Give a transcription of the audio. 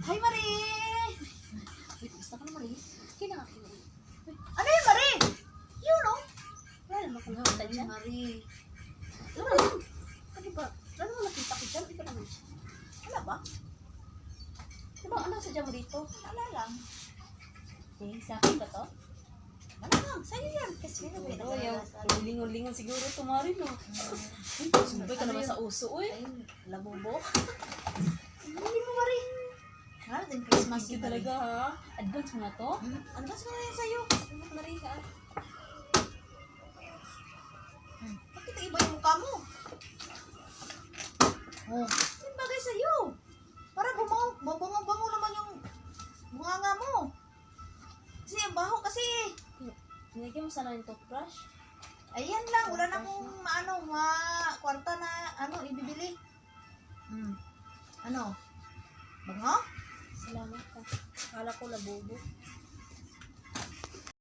Hi, Marie! Wait, gusto ko na Marie. Kailangan ko na. Ano yun, Marie? Yun, no? Wala naman kung nakita dyan. Marie. Ano ba? Ano mo nakita ko dyan? Ikaw naman siya. Wala ba? Diba, ano sa dyan mo dito? Wala lang. Eh, sa akin ba to? Wala lang. Sa'yo yan. Kasi Siguro, may yung lingon-lingon siguro tumari, no? Sumbay ka naman sa uso, uy. Ay, labubo. Hindi mo, Marie. Wala din Christmas Sige talaga, ha? Advance mo na to? Ano ba sa yan sa'yo? Marie, ha? Bakit iba yung mukha mo? Oh, yung bagay sa'yo. Para bumango naman yung bunganga mo. Kasi ang baho kasi. Nilagyan mo sana yung toothbrush? Ayan lang, wala na akong kwarta na ibibili. Ano? Bango? Salamat ka. Akala ko labubo.